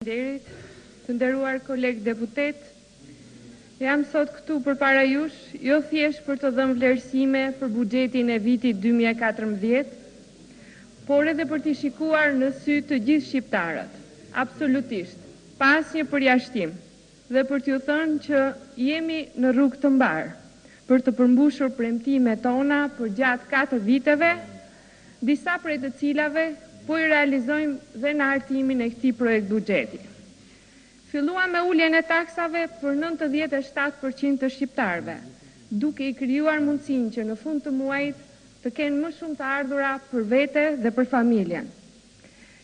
Derit, të nderuar kolegë deputet, jam sot këtu përpara jush, jo thjesht për të dhënë vlerësime për buxhetin e vitit 2014, por edhe për t'i shikuar në sy të gjithë shqiptarët, absolutisht, pa asnjë përjashtim, dhe për t'ju thënë që jemi në rrugë të mbarë, për të përmbushur premtimet tona për gjatë 4 viteve, disa prej të cilave po i realizojmë dhe në hartimin e këtij projekt buxheti. Filluam me uljen e taksave për 97% të shqiptarëve, duke i krijuar mundësinë që në fund të muajit të kenë më shumë të ardhura për vete dhe për familjen.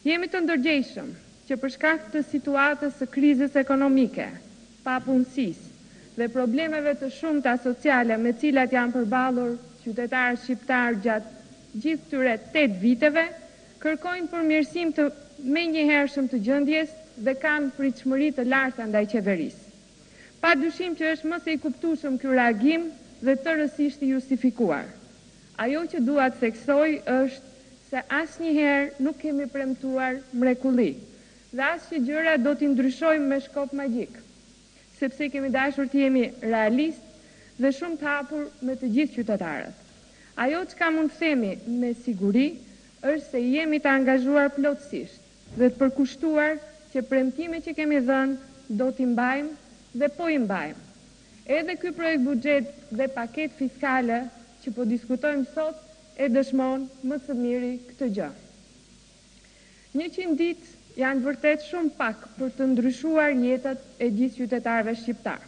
Jemi të ndërgjegjshëm që për shkak të situatës së krizës ekonomike, papunësisë dhe problemeve të shumta sociale me cilat janë përballur qytetarët shqiptar gjatë gjithë këtyre 8 viteve, kërkojnë përmirësim të menjëhershëm të gjendjes dhe kanë pritshmëri të larta ndaj qeverisë. Pa dyshim që është më së i kuptueshëm ky reagim dhe tërësisht i justifikuar. Ajo që dua të theksoj është se asnjëherë nuk kemi premtuar mrekulli dhe as që gjërat do t'i ndryshojmë me shkop magjik, sepse kemi dashur të jemi realist dhe shumë të hapur me të gjithë qytetarët. Ajo çka mund të themi me siguri është se jemi të angazhuar plotësisht dhe të përkushtuar që premtimet që kemi dhënë do t'i mbajmë dhe po i mbajmë. Edhe ky projekt buxhet dhe paketë fiskale që po diskutojmë sot e dëshmon më së miri këtë gjë. 100 ditë janë vërtet shumë pak për të ndryshuar jetët e gjithë qytetarëve shqiptar,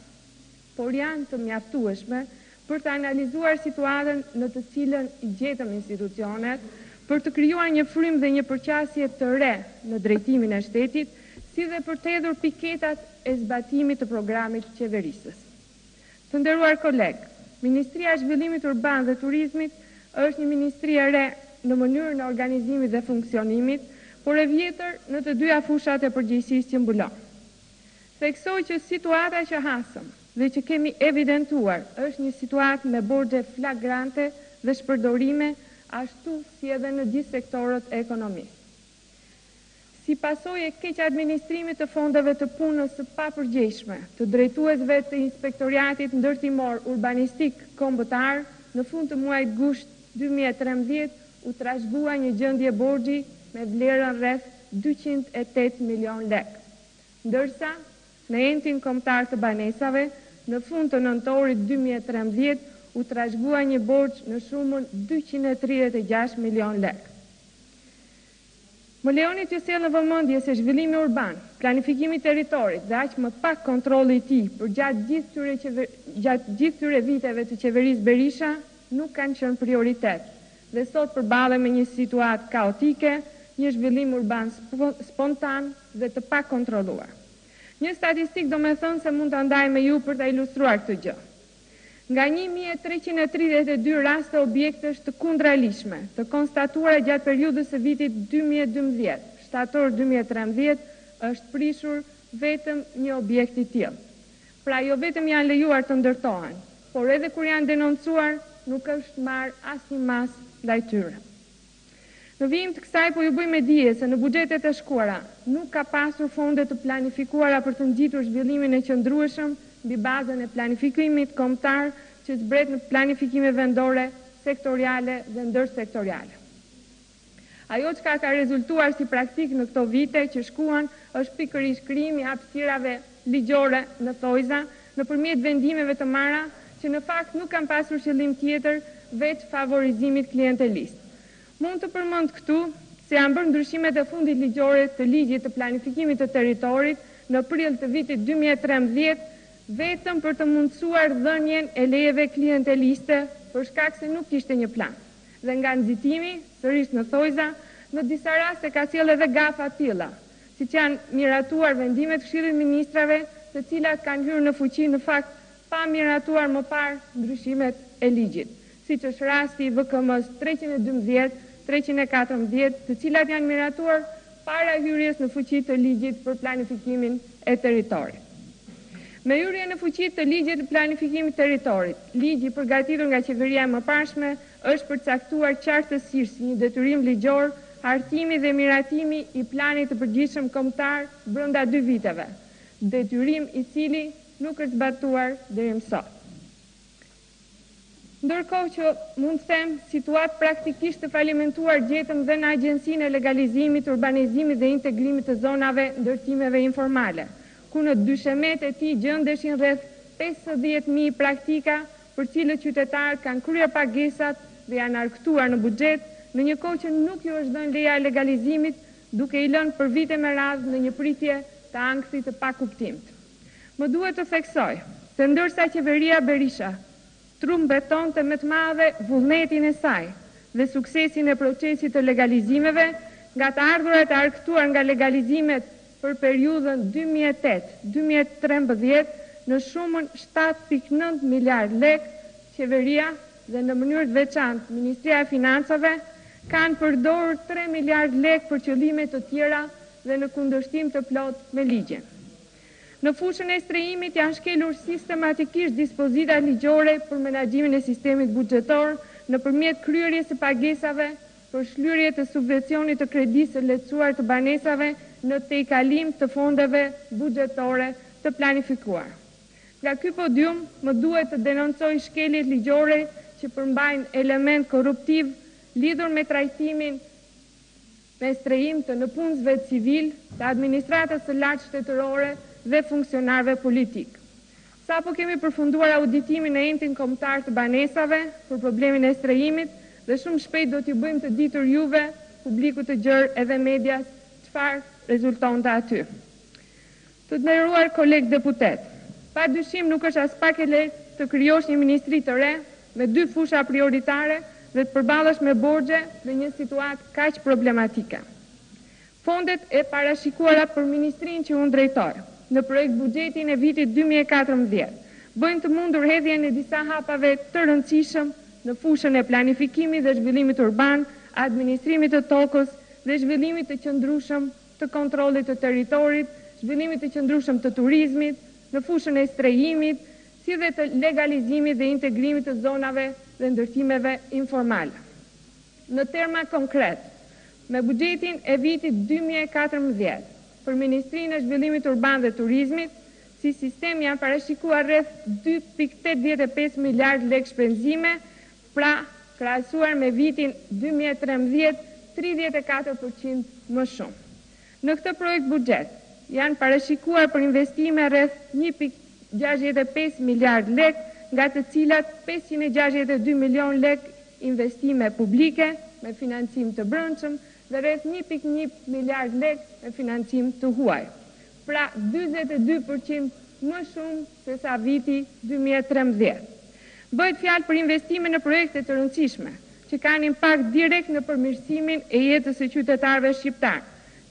por janë të mjaftueshme për të analizuar situatën në të cilën i gjetëm institucionet, për të krijuar një frym dhe një përqasje të re në drejtimin e shtetit, si dhe për të hedhur piketat e zbatimit të programit qeverisës. Të nderuar kolegë, Ministria e Zhvillimit Urban dhe Turizmit është një ministri e re në mënyrën e organizimit dhe funksionimit, por e vjetër në të dyja fushat e përgjegjësisë që mbulon. Theksoj që situata që hasëm dhe që kemi evidentuar është një situatë me borxhe flagrante dhe shpërdorime ashtu si edhe në gjithë sektorët e ekonomisë. Si pasojë e keq administrimit të fondeve të punës së papërgjegjshme, të drejtuesve të Inspektoriatit Ndërtimor Urbanistik Kombëtar, në fund të muajit gusht 2013 u trashëgua një gjendje borxhi me vlerën rreth 208 milion lekë, ndërsa në entin kombëtar të banesave, në fund të nëntorit 2013 u trashëgua një borxh në shumën 236 milion lekë. Më lejoni të sjell në vëmendje se zhvillimi urban, planifikimi i territorit dhe aq më pak kontrolli i tij për gjatë gjithë këtyre viteve të qeverisë Berisha nuk kanë qenë prioritet dhe sot përballem me një situatë kaotike, një zhvillim urban spontan dhe të pakontrolluar. Një statistik do me thënë se mund të ndaj me ju për të ilustruar këtë gjë. Nga 1332 raste objektesh të kundralishme, të konstatuara gjatë periudhës së vitit 2012, shtator 2013, është prishur vetëm një objekt i tillë. Pra jo vetëm janë lejuar të ndërtohen, por edhe kur janë denoncuar, nuk është marrë asnjë mas ndaj tyre. Në vijim të kësaj po ju bëj me dije se në buxhetet e shkuara nuk ka pasur fonde të planifikuara për të ngjitur zhvillimin e qëndrueshëm mbi bazën e planifikimit kombëtar që zbret në planifikime vendore, sektoriale dhe ndërsektoriale. Ajo çka ka rezultuar si praktik në këto vite që shkuan është pikërisht krijimi i hapësirave ligjore në thojza nëpërmjet vendimeve të marra që në fakt nuk kanë pasur qëllim tjetër veç favorizimit klientelist. Mund të përmend këtu se janë bërë ndryshimet e fundit ligjore të ligjit të planifikimit të territorit në prill të vitit 2013 vetëm për të mundësuar dhënien e lejeve klienteliste për shkak se nuk kishte një plan. Dhe nga nxitimi, sërish në thojza, në disa raste ka sjellë edhe gafa të tilla, siç janë miratuar vendimet të Këshillit të Ministrave, të cilat kanë hyrë në fuqi në fakt pa miratuar më parë ndryshimet e ligjit, siç është rasti i VKM-s 312, 314, të cilat janë miratuar para hyrjes në fuqi të ligjit për planifikimin e territorit. Me hyrjen në fuqi të ligjit të planifikimit të territorit, ligji përgatitur nga qeveria e mëparshme është përcaktuar qartësisht si një detyrim ligjor hartimi dhe miratimi i planit të përgjithshëm kombëtar brenda 2 viteve, detyrim i cili nuk është zbatuar deri më sot. Ndërkohë që mund të them situatë praktikisht të falimentuar gjetëm dhe në Agjencinë e Legalizimit, Urbanizimit dhe Integrimit të zonave ndërtimeve informale, ku në dyshemet e tij gjendeshin rreth 50.000 praktika për cilët qytetarët kanë kryer pagesat dhe janë arktuar në buxhet, në një kohë që nuk ju është dhënë leja e legalizimit, duke i lënë për vite me radhë në një pritje të ankthit të pakuptimt. Më duhet të theksoj se ndërsa qeveria Berisha trumbetonte me të madhe vullnetin e saj dhe suksesin e procesit të legalizimeve, nga të ardhurat e arktuar nga legalizimet për periudhën 2008-2013 në shumën 7.9 miliard lek, qeveria dhe në mënyrë të veçantë Ministria e Financave kanë përdorur 3 miliard lek për qëllime të tjera dhe në kundërshtim të plot me ligjin. Në fushën e strehimit janë shkelur sistematikisht dispozita ligjore për menaxhimin e sistemit buxhetor nëpërmjet kryerjes së pagesave për shlyerje të subvencionit të kredisë së lehtësuar të banesave në tejkalim të fondeve buxhetore të planifikuar. Nga ky podium më duhet të denoncoj shkeljet ligjore që përmbajnë element korruptiv lidhur me trajtimin me strehim të nëpunësve civil, të administratës së lartë shtetërore dhe funksionarëve politik. Sapo kemi përfunduar auditimin e entin kombëtar të banesave për problemin e strehimit dhe shumë shpejt do t'ju bëjmë të ditur juve, publiku të gjerë edhe medias, çfarë rezultonte aty. Të nderuar kolegë deputet, pa dyshim nuk është as pak e lehtë të krijosh një ministri të re me 2 fusha prioritare dhe të përballesh me borxhe dhe një situatë kaq problematike. Fondet e parashikuara për ministrinë që unë drejtoj në projekt buxhetin e vitit 2014 bëjnë të mundur hedhjen e disa hapave të rëndësishëm në fushën e planifikimit dhe zhvillimit urban, administrimit të tokës dhe zhvillimit të qëndrueshëm të kontrollit të territorit, zhvillimit të qëndrueshëm të turizmit, në fushën e strehimit, si dhe të legalizimit dhe integrimit të zonave dhe ndërtimeve informale. Në terma konkret, me buxhetin e vitit 2014 për Ministrinë e Zhvillimit Urban dhe Turizmit, si sistem janë parashikuar rreth 2.85 miliard lek shpenzime, pra krahasuar me vitin 2013, 34% më shumë. Në këtë projekt buxhet janë parashikuar për investime rreth 1.65 miliard lek, nga të cilat 562 milion lek investime publike me financim të brendshëm dhe rreth 1.1 miliard lek me financim të huaj. Pra 42% më shumë se sa viti 2013. Bëhet fjalë për investime në projekte të rëndësishme, që kanë impakt direkt në përmirësimin e jetës së qytetarëve shqiptar,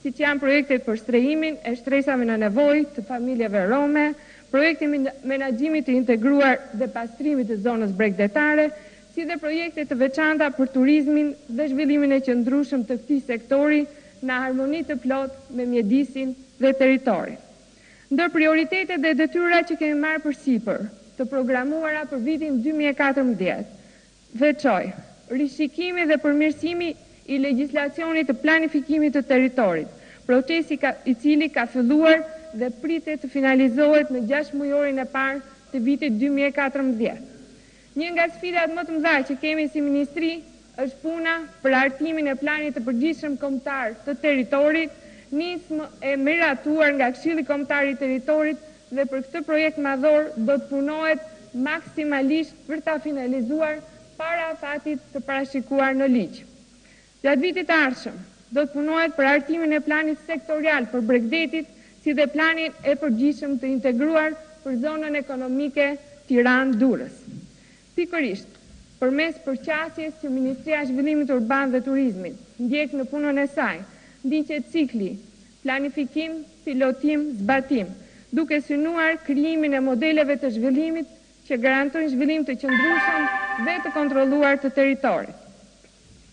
siç janë projektet për strehimin e shtresave në nevojë të familjeve rome, projekti menaxhimit të integruar dhe pastrimit të zonës bregdetare, si dhe projekte të veçanta për turizmin dhe zhvillimin e qëndrueshëm të këtij sektori në harmoni të plotë me mjedisin dhe territorin. Ndër prioritetet dhe detyrat që kemi marrë përsipër të programuara për vitin 2014, veçoj rishikimi dhe përmirësimi i legjislacionit të planifikimit të territorit, procesi i cili ka filluar dhe pritet të finalizohet në 6 mujorin e parë të vitit 2014. Një nga sfidat më të mëdha që kemi si ministri është puna për hartimin e planit të përgjithshëm kombëtar të territorit, nismë e miratuar nga Këshilli Kombëtar i Territorit dhe për këtë projekt madhor do të punohet maksimalisht për ta finalizuar para fatit të parashikuar në ligj. Gjatë vitit të ardhshëm do të punohet për hartimin e planit sektorial për Bregdetit, si dhe planin e përgjithshëm të integruar për zonën ekonomike Tiranë-Durrës. Pikërisht, përmes përqasjes që Ministria e Zhvillimit Urban dhe Turizmit ndjek në punën e saj, ndiqet cikli planifikim, pilotim, zbatim, duke synuar krijimin e modeleve të zhvillimit që garantojnë zhvillim të qëndrueshëm dhe të kontrolluar të territorit.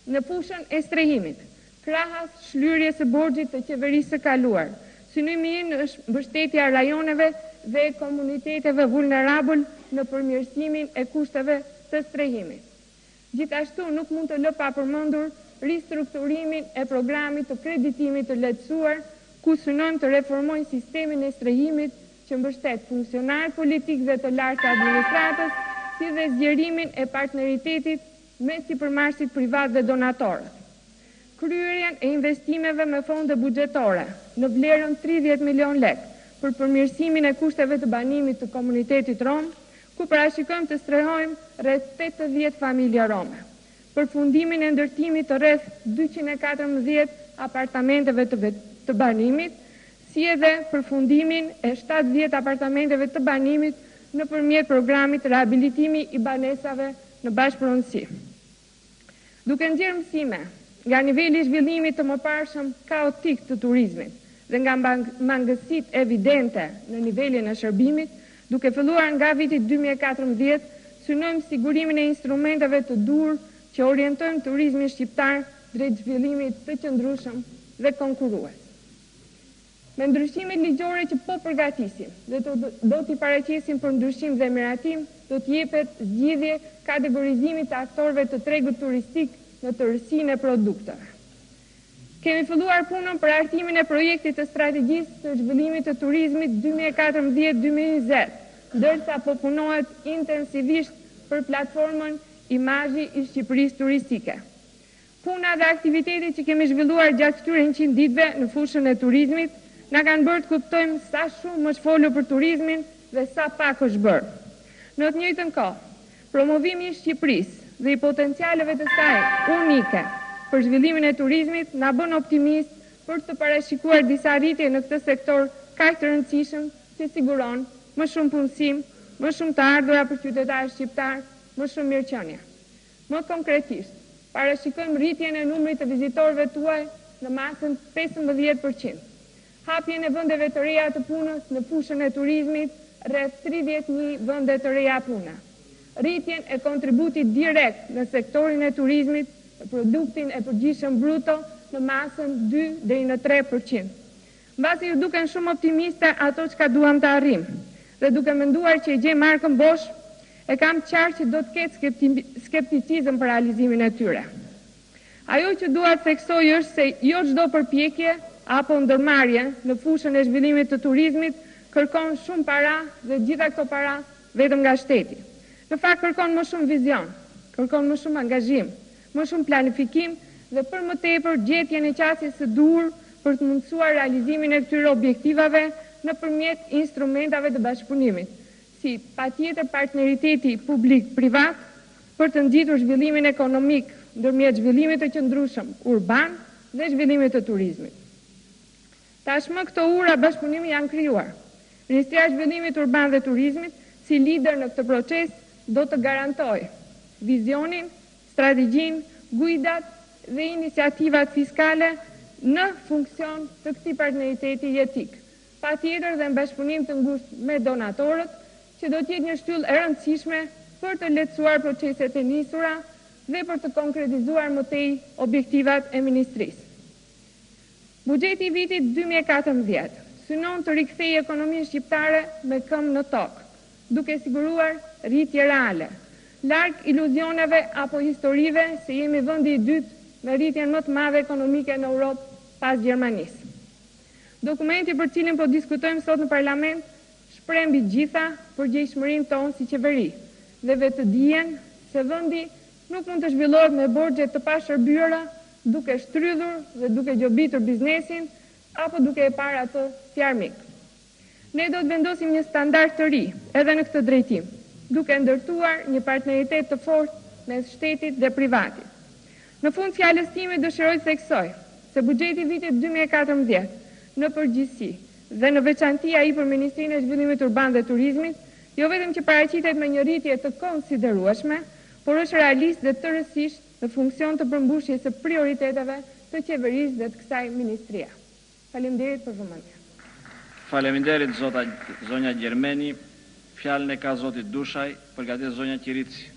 Në fushën e strehimit, krahas shlyerjes së borxhit të qeverisë së kaluar, synimi ynë është mbështetja rajoneve dhe komuniteteve vulnerabël në përmirësimin e kushteve të strehimit. Gjithashtu nuk mund të lë pa përmendur ristrukturimin e programit të kreditimit të lehtësuar, ku synojmë të reformojnë sistemin e strehimit që mbështet funksionar politik dhe të lartë të administratës, si dhe zgjerimin e partneritetit me sipërmarrësit privat dhe donatorët. Kryerjen e investimeve me fonde buxhetore në vlerën 30 milion lek për përmirësimin e kushteve të banimit të komunitetit rom, ku parashikojmë të strehojmë rreth 80 familje rome, përfundimin e ndërtimit të rreth 214 apartamenteve të banimit, si edhe përfundimin e 70 apartamenteve të banimit nëpërmjet programit rehabilitimi i banesave në bashkëpronësi. Duke nxjerrë mësime nga niveli i zhvillimit të mëparshëm kaotik të turizmit dhe nga mangësitë evidente në nivelin e shërbimit, duke filluar nga viti 2014, synojmë sigurimin e instrumenteve të dur që orientojnë turizmin shqiptar drejt zhvillimit të qëndrueshëm dhe konkurrues. Me ndryshimet ligjore që po përgatisim dhe do t'i paraqesim për ndryshim dhe miratim, do t'jepet zgjidhje kategorizimit të aktorëve të tregut turistik në tërësinë e produkteve. Kemi filluar punën për hartimin e projektit të strategjisë të zhvillimit të turizmit 2014-2020, ndërsa po punohet intensivisht për platformën Imazhi i Shqipërisë turistike. Puna dhe aktivitetet që kemi zhvilluar gjatë këtyre 100 ditëve në fushën e turizmit na kanë bërë të kuptojmë sa shumë është folur për turizmin dhe sa pak është bërë. Në të njëjtën kohë, promovimi i Shqipërisë dhe i potencialeve të saj unike për zhvillimin e turizmit na bën optimist për të parashikuar disa rritje në këtë sektor kaq të rëndësishëm që siguron më shumë punësim, më shumë të ardhura për qytetarët shqiptar, më shumë mirëqenie. Më konkretisht, parashikojmë rritjen e numrit të vizitorëve tuaj në masën 15%. Hapjen e vendeve të reja të punës në fushën e turizmit, rreth 31 vende të reja pune. Rritjen e kontributit direkt në sektorin e turizmit në produktin e përgjithshëm bruto në masën 2 deri në 3%. Mbasi ju duken shumë optimiste ato çka duam të arrijmë, dhe duke menduar që e gjej markën bosh, e kam qartë që do të ketë skepticizëm për realizimin e tyre. Ajo që dua të theksoj është se jo çdo përpjekje apo ndërmarrje në fushën e zhvillimit të turizmit kërkon shumë para dhe gjitha këto para vetëm nga shteti. Në fakt kërkon më shumë vizion, kërkon më shumë angazhim, më shumë planifikim dhe për më tepër gjetjen e qasjes së duhur për të mundësuar realizimin e këtyre objektivave nëpërmjet instrumentave të bashkëpunimit, si patjetër partneriteti publik-privat për të ngjitur zhvillimin ekonomik ndërmjet zhvillimit të qëndrueshëm urban dhe zhvillimit të turizmit. Tashmë këto ura bashkëpunimi janë krijuar. Ministria e Zhvillimit Urban dhe Turizmit, si lider në këtë proces, do të garantojë vizionin, strategjinë, guidat dhe iniciativat fiskale në funksion të këtij partneriteti jetik. Patjetër dhe në bashkëpunim të ngushtë me donatorët, që do të jetë një shtyllë e rëndësishme për të lehtësuar proceset e nisura dhe për të konkretizuar më tej objektivat e ministrisë. Buxheti i vitit 2014 synon të rikthejë ekonominë shqiptare me këmbë në tokë, duke siguruar rritje reale, larg iluzioneve apo historive se jemi vendi i dytë me rritjen më të madhe ekonomike në Europë pas Gjermanisë. Dokumenti për cilin po diskutojmë sot në parlament shpreh mbi gjitha përgjegjësinë tonë si qeveri dhe vetë dijen se vendi nuk mund të zhvillohet me borxhe të pashërbyera, duke shtrydhur dhe duke gjobitur biznesin apo duke e parë atë si armik. Ne do të vendosim një standard të ri edhe në këtë drejtim, duke ndërtuar një partneritet të fortë mes shtetit dhe privatit. Në fund fjalës time dëshiroj të theksoj se buxheti i vitit 2014 në përgjithësi dhe në veçanti ai për Ministrinë e Zhvillimit Urban dhe Turizmit, jo vetëm që paraqitet me një rritje të konsiderueshme, por është realist dhe tërësisht në funksion të përmbushjes së prioriteteve të qeverisë dhe të kësaj ministrie. Faleminderit për vëmendje. Faleminderit zonja Gjermeni. Fjalën e ka zoti Dushaj, përgatit zonja Qirici.